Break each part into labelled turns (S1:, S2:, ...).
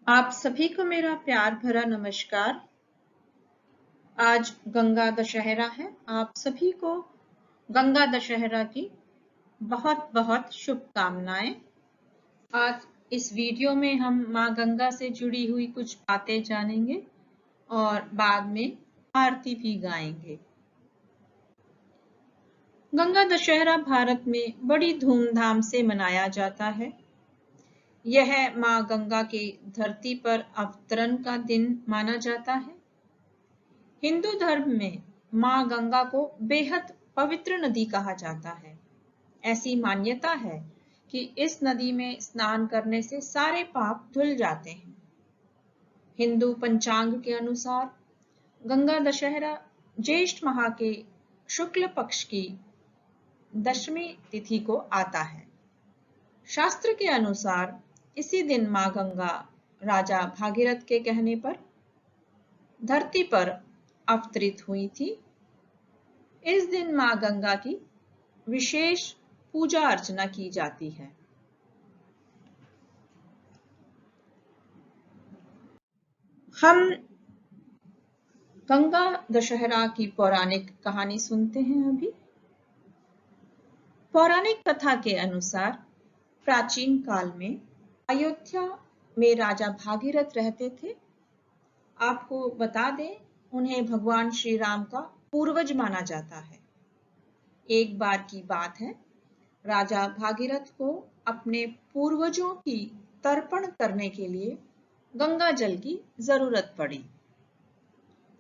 S1: आप सभी को मेरा प्यार भरा नमस्कार। आज गंगा दशहरा है। आप सभी को गंगा दशहरा की बहुत बहुत शुभकामनाएं। आज इस वीडियो में हम माँ गंगा से जुड़ी हुई कुछ बातें जानेंगे और बाद में आरती भी गाएंगे। गंगा दशहरा भारत में बड़ी धूमधाम से मनाया जाता है। यह माँ गंगा के धरती पर अवतरण का दिन माना जाता है। हिंदू धर्म में मां गंगा को बेहद पवित्र नदी कहा जाता है। ऐसी मान्यता है कि इस नदी में स्नान करने से सारे पाप धुल जाते हैं। हिंदू पंचांग के अनुसार गंगा दशहरा ज्येष्ठ माह के शुक्ल पक्ष की दशमी तिथि को आता है। शास्त्र के अनुसार इसी दिन मां गंगा राजा भागीरथ के कहने पर धरती पर अवतरित हुई थी। इस दिन मां गंगा की विशेष पूजा अर्चना की जाती है। हम गंगा दशहरा की पौराणिक कहानी सुनते हैं अभी। पौराणिक कथा के अनुसार प्राचीन काल में अयोध्या में राजा भागीरथ रहते थे। आपको बता दें, उन्हें भगवान श्री राम का पूर्वज माना जाता है। एक बार की बात है, राजा भागीरथ को अपने पूर्वजों की तर्पण करने के लिए गंगा जल की जरूरत पड़ी।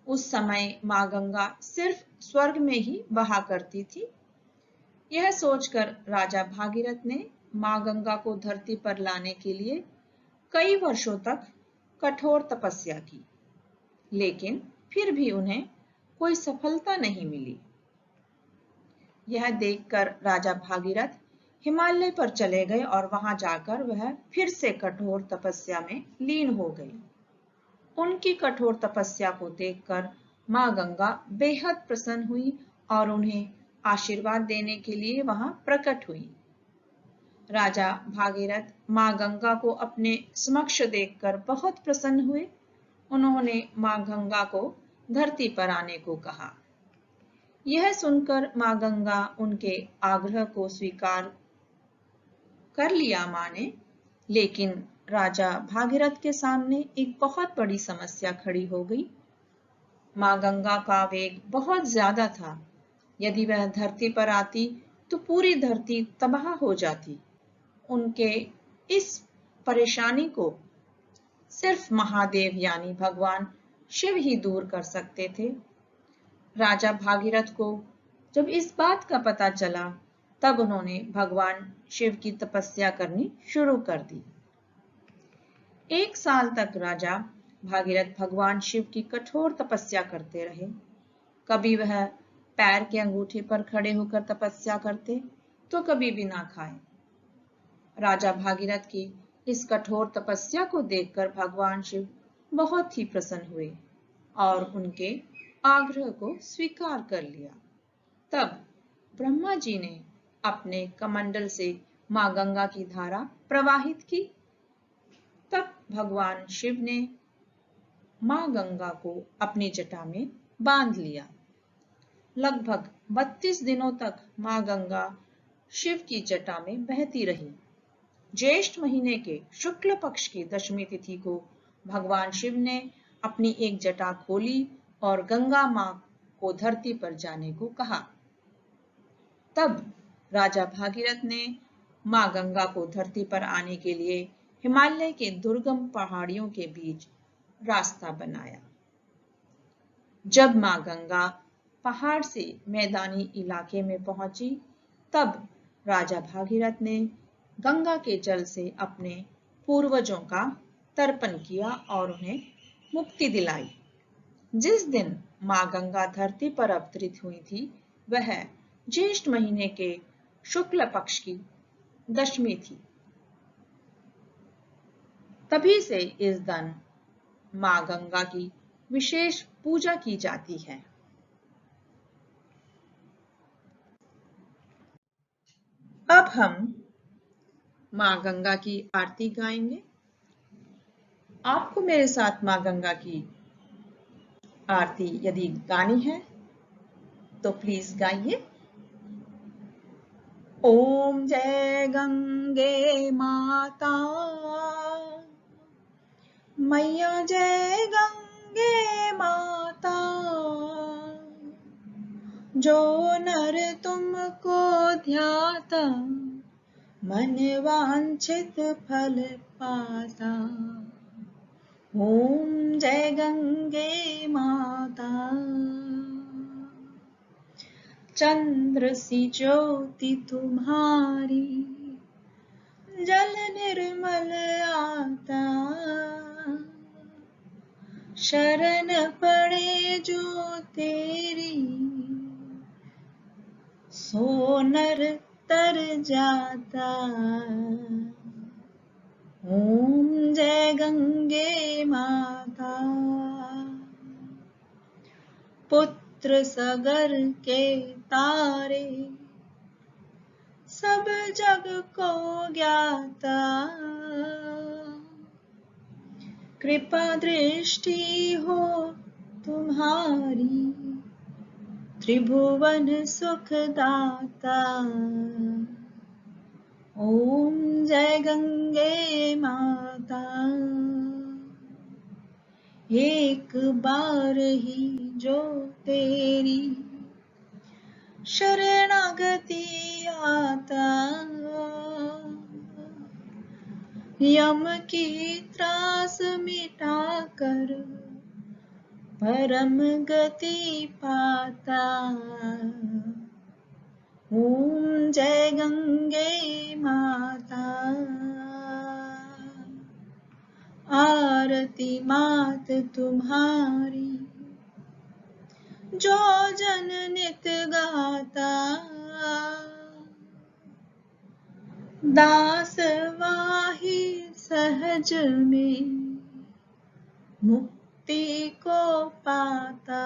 S1: उस समय मां गंगा सिर्फ स्वर्ग में ही बहा करती थी। यह सोचकर राजा भागीरथ ने मां गंगा को धरती पर लाने के लिए कई वर्षों तक कठोर तपस्या की, लेकिन फिर भी उन्हें कोई सफलता नहीं मिली। यह देखकर राजा भागीरथ हिमालय पर चले गए और वहां जाकर वह फिर से कठोर तपस्या में लीन हो गई। उनकी कठोर तपस्या को देखकर मां गंगा बेहद प्रसन्न हुई और उन्हें आशीर्वाद देने के लिए वहां प्रकट हुई। राजा भागीरथ मां गंगा को अपने समक्ष देखकर बहुत प्रसन्न हुए। उन्होंने मां गंगा को धरती पर आने को कहा। यह सुनकर मां गंगा उनके आग्रह को स्वीकार कर लिया मां ने, लेकिन राजा भागीरथ के सामने एक बहुत बड़ी समस्या खड़ी हो गई। मां गंगा का वेग बहुत ज्यादा था। यदि वह धरती पर आती तो पूरी धरती तबाह हो जाती। उनके इस परेशानी को सिर्फ महादेव यानी भगवान शिव ही दूर कर सकते थे। राजा भागीरथ को जब इस बात का पता चला, तब उन्होंने भगवान शिव की तपस्या करनी शुरू कर दी। 1 साल तक राजा भागीरथ भगवान शिव की कठोर तपस्या करते रहे। कभी वह पैर के अंगूठे पर खड़े होकर तपस्या करते, तो कभी बिना खाए। राजा भागीरथ की इस कठोर तपस्या को देखकर भगवान शिव बहुत ही प्रसन्न हुए और उनके आग्रह को स्वीकार कर लिया। तब ब्रह्मा जी ने अपने कमंडल से मां गंगा की धारा प्रवाहित की। तब भगवान शिव ने मां गंगा को अपनी जटा में बांध लिया। लगभग 32 दिनों तक मां गंगा शिव की जटा में बहती रही। ज्येष्ठ महीने के शुक्ल पक्ष की दशमी तिथि को भगवान शिव ने अपनी एक जटा खोली और गंगा मां को धरती पर जाने को कहा। तब राजा भागीरथ ने मां गंगा को धरती पर आने के लिए हिमालय के दुर्गम पहाड़ियों के बीच रास्ता बनाया। जब मां गंगा पहाड़ से मैदानी इलाके में पहुंची, तब राजा भागीरथ ने गंगा के जल से अपने पूर्वजों का तर्पण किया और उन्हें मुक्ति दिलाई। जिस दिन मां गंगा धरती पर अवतरित हुई थी, वह ज्येष्ठ महीने के शुक्ल पक्ष की दशमी थी। तभी से इस दिन मां गंगा की विशेष पूजा की जाती है। अब हम मां गंगा की आरती गाएंगे। आपको मेरे साथ माँ गंगा की आरती यदि गानी है तो प्लीज गाइए। ओम जय गंगे माता, मैया जय गंगे माता, जो नर तुमको ध्याता, मन वांछित फल पाता। ओम जय गंगे माता। चंद्र सी ज्योति तुम्हारी, जल निर्मल आता, शरण पड़े जो तेरी, सो नर तर जाता। ओम जय गंगे माता। पुत्र सगर के तारे, सब जग को ज्ञाता, कृपा दृष्टि हो तुम्हारी, त्रिभुवन सुखदाता। ओम जय गंगे माता। एक बार ही जो तेरी शरणागति आता, यम की त्रास मिटा कर परम गति पाता। ओम जय गंगे माता। आरती मात तुम्हारी, जो जन नित गाता, दास वाही सहज में मुक्ति को पाता।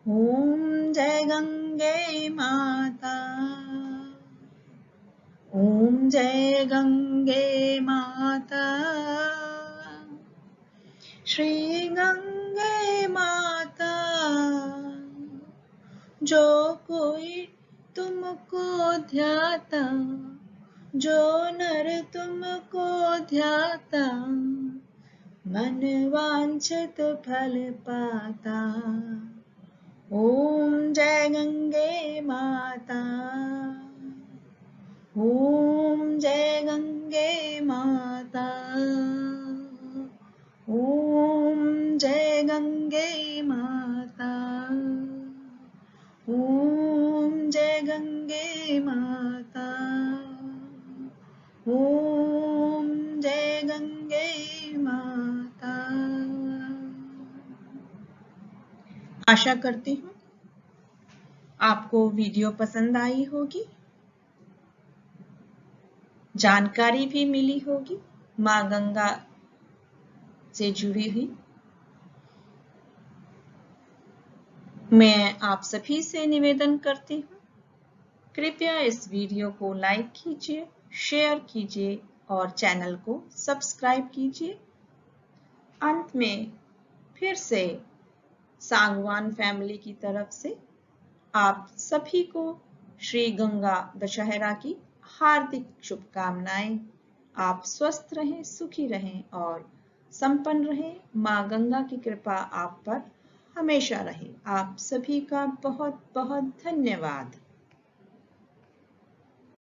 S1: ओम जय गंगे माता। ओम जय गंगे माता। श्री गंगे माता, जो कोई तुमको ध्याता, जो नर तुमको ध्याता, मन वांछित फल पाता। ओम जय गंगे माता। ओम जय गंगे माता। ओम जय गंगे माता। ओम जय गंगे माता। ओम जय गंगे माता। आशा करती हूँ आपको वीडियो पसंद आई होगी, जानकारी भी मिली होगी माँ गंगा से जुड़ी हुई। मैं आप सभी से निवेदन करती हूँ, कृपया इस वीडियो को लाइक कीजिए, शेयर कीजिए और चैनल को सब्सक्राइब कीजिए। अंत में फिर से सांगवान फैमिली की तरफ से आप सभी को श्री गंगा दशहरा की हार्दिक शुभकामनाएं। आप स्वस्थ रहें, सुखी रहें और संपन्न रहें। माँ गंगा की कृपा आप पर हमेशा रहे। आप सभी का बहुत बहुत धन्यवाद।